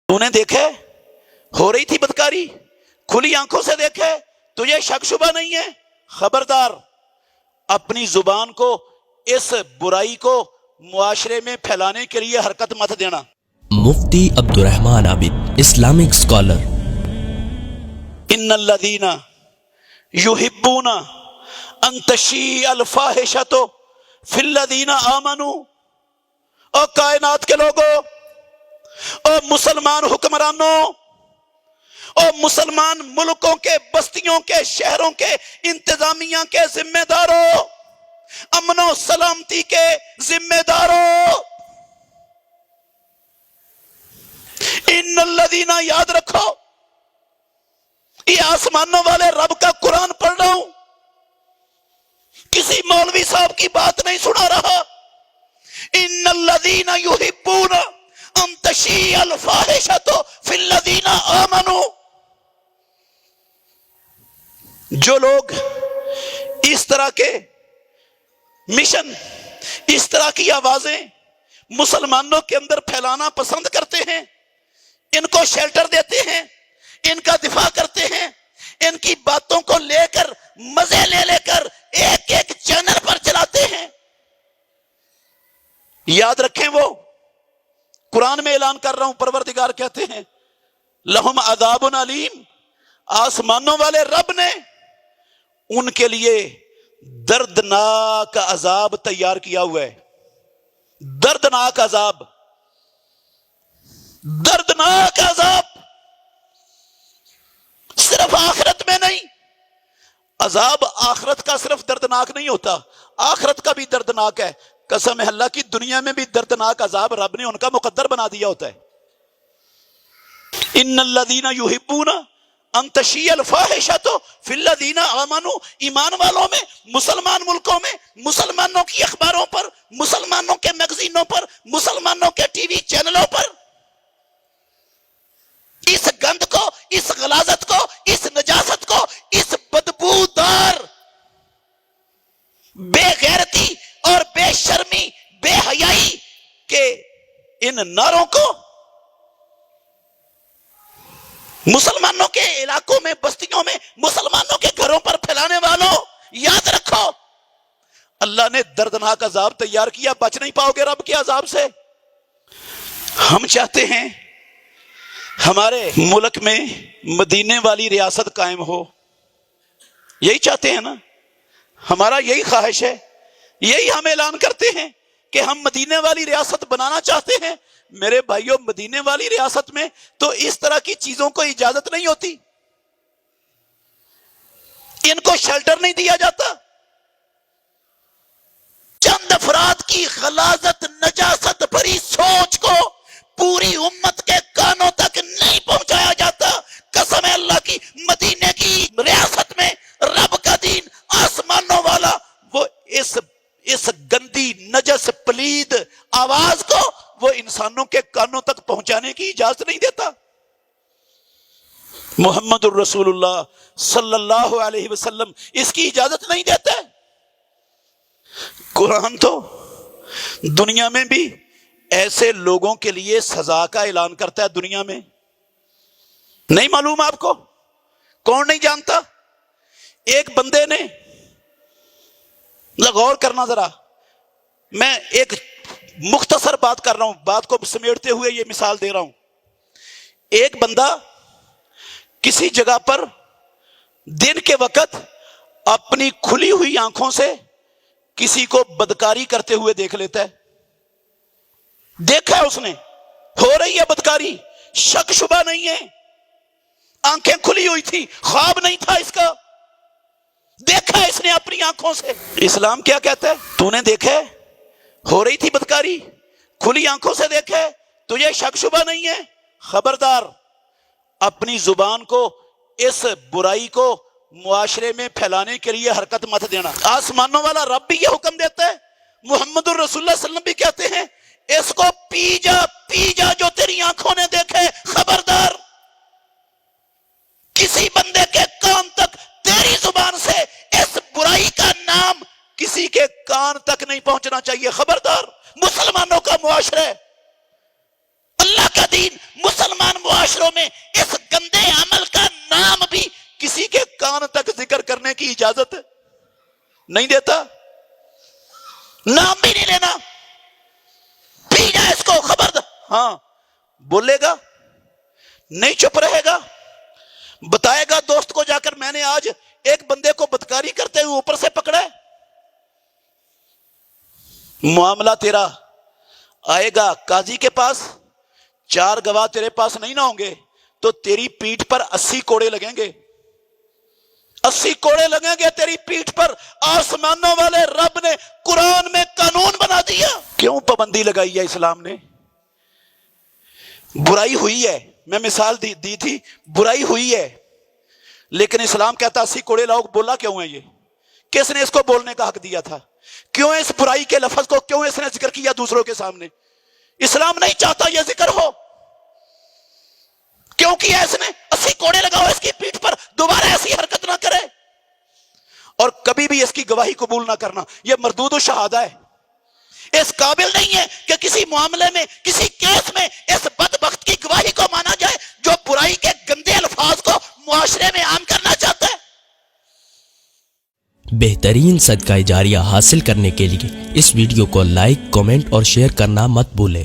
तूने देखे हो रही थी बदकारी, खुली आंखों से देखे, तुझे शक शुबा नहीं है। खबरदार अपनी जुबान को इस बुराई को मुआशरे में फैलाने के लिए हरकत मत देना। मुफ्ती अब्दुर्रहमान आबिद, इस्लामिक स्कॉलर। इन्नल्लज़ीना युहिब्बूना अन तशीअल फाहिशतु फिल्लज़ीना आमनू। और कायनात के लोगों, और मुसलमान हुक्मरानों, और मुसलमान मुल्कों के, बस्तियों के, शहरों के इंतजामिया के जिम्मेदारों, अमनो सलामती के जिम्मेदारों, इन्नल्लज़ीना, याद रखो, ये आसमानों वाले रब का कुरान पढ़ रहा हूं, किसी मौलवी साहब की बात नहीं सुना रहा। इन्नल्लज़ीना युहिब्बूना अन तशीअल फाहिशतु फिल्लज़ीना आमनू। जो लोग इस तरह के मिशन, इस तरह की आवाजें मुसलमानों के अंदर फैलाना पसंद करते हैं, इनको शेल्टर देते हैं, इनका दिफा करते हैं, इनकी बातों को लेकर मजे ले लेकर एक एक चैनल पर चलाते हैं, याद रखें, वो कुरान में ऐलान कर रहा हूं, परवरदिगार कहते हैं लहुम अज़ाबुन अलीम, आसमानों वाले रब ने उनके लिए दर्दनाक अजाब तैयार किया हुआ है। दर्दनाक अजाब, दर्दनाक अजाब, सिर्फ आखिरत में नहीं, अजाब आखिरत का सिर्फ दर्दनाक नहीं होता, आखिरत का भी दर्दनाक है। कसम है अल्लाह की, दुनिया में भी दर्दनाक अजाब रब ने उनका मुकद्दर बना दिया होता है। इन्नल्लज़ीना युहिब्बूना अन तशीअल फाहिशतु फिल्लज़ीना आमनू। ईमान वालों में, मुसलमान मुल्कों में, मुसलमानों की अखबारों पर, मुसलमानों के मैगजीनों पर, मुसलमानों के टीवी चैनलों पर इस गंद को, इस गलाजत को, इस नजासत को, इस बदबूदार, बेगैरती और बेशर्मी, बेहयाई के इन नारों को मुसलमानों के इलाकों में, बस्तियों में, मुसलमानों के घरों पर फैलाने वालों, याद रखो, अल्लाह ने दर्दनाक अजाब तैयार किया, बच नहीं पाओगे रब के अजाब से। हम चाहते हैं हमारे मुल्क में मदीने वाली रियासत कायम हो, यही चाहते हैं ना, हमारा यही ख्वाहिश है, यही हम ऐलान करते हैं कि हम मदीने वाली रियासत बनाना चाहते हैं। मेरे भाइयों, मदीने वाली रियासत में तो इस तरह की चीजों को इजाजत नहीं होती, इनको शेल्टर नहीं दिया जाता। चंद अफराद की गलाजत, नजासत भरी सोच को पूरी उम्मत के कानों तक नहीं पहुंचाया जाता। कसम है अल्लाह की, मदीने की रियासत में रब का दीन, आसमानों वाला, वो इस गंदी, नजस, पलीद आवाज को वो इंसानों के कानों तक पहुंचाने की इजाजत नहीं देता। मुहम्मदुर रसूलुल्लाह सल्लल्लाहु अलैहि वसल्लम इसकी इजाजत नहीं देते। कुरान तो दुनिया में भी ऐसे लोगों के लिए सजा का ऐलान करता है। दुनिया में नहीं मालूम आपको? कौन नहीं जानता? एक बंदे ने, गौर करना जरा, मैं एक मुख्तसर बात कर रहा हूं, बात को समेटते हुए ये मिसाल दे रहा हूं। एक बंदा किसी जगह पर दिन के वक्त अपनी खुली हुई आंखों से किसी को बदकारी करते हुए देख लेता है। देखा है उसने, हो रही है बदकारी, शक शुबा नहीं है, आंखें खुली हुई थी, ख्वाब नहीं था इसका, देखा इसने अपनी आंखों से। इस्लाम क्या कहता है? तूने देखे हो रही थी बदकारी, खुली आंखों से देखे, तुझे शक शुबा नहीं है। खबरदार अपनी जुबान को, इस बुराई को मुआशरे में फैलाने के लिए हरकत मत देना। आसमानों वाला रब भी ये हुक्म देता है, मुहम्मदुर रसूलुल्लाह सल्लल्लाहु अलैहि वसल्लम भी कहते हैं, इसको पी जा जो तेरी आंखों ने देखे। खबरदार किसी बंदे के कान तक तेरी जुबान से इस बुराई का नाम किसी के कान तक नहीं पहुंचना चाहिए। खबरदार, मुसलमानों का मुआशरा, अल्लाह का दीन, मुसलमान معاشروں میں اس گندے عمل کا نام بھی کسی کے کان تک ذکر کرنے کی اجازت نہیں دیتا، نام بھی نہیں لینا. پی جائے اس کو خبر ہاں بولے گا نہیں، چپ رہے گا، بتائے گا دوست کو جا کر میں نے آج ایک بندے کو بدکاری کرتے ہوئے اوپر سے پکڑا ہے. معاملہ تیرا آئے گا قاضی کے پاس، 4 گواہ تیرے پاس نہیں نہ ہوں گے تو تیری پیٹھ پر 80 کوڑے لگیں گے، 80 کوڑے لگیں گے تیری پیٹھ پر. آسمانوں والے رب نے قرآن میں قانون بنا دیا. کیوں پابندی لگائی ہے اسلام نے؟ برائی ہوئی ہے، میں مثال دی تھی، برائی ہوئی ہے، لیکن اسلام کہتا 80 کوڑے لاؤ. بولا کیوں ہے یہ؟ کس نے اس کو بولنے کا حق دیا تھا؟ کیوں اس برائی کے لفظ کو کیوں اس نے ذکر کیا دوسروں کے سامنے؟ اسلام نہیں چاہتا یہ ذکر ہو. کیوں کیا اس نے؟ 80 کوڑے لگاؤ اس کی پیٹھ پر، دوبارہ ایسی حرکت نہ کرے اور کبھی بھی اس کی گواہی قبول نہ کرنا. یہ مردود الشہادہ ہے، اس قابل نہیں ہے کہ کسی معاملے میں کسی کیس میں اس بدبخت کی گواہی کو مانا جائے جو برائی کے گندے الفاظ کو معاشرے میں عام کرنا چاہتا ہے. بہترین صدقہ جاریہ حاصل کرنے کے لیے اس ویڈیو کو لائک، کمنٹ اور شیئر کرنا مت بھولیں.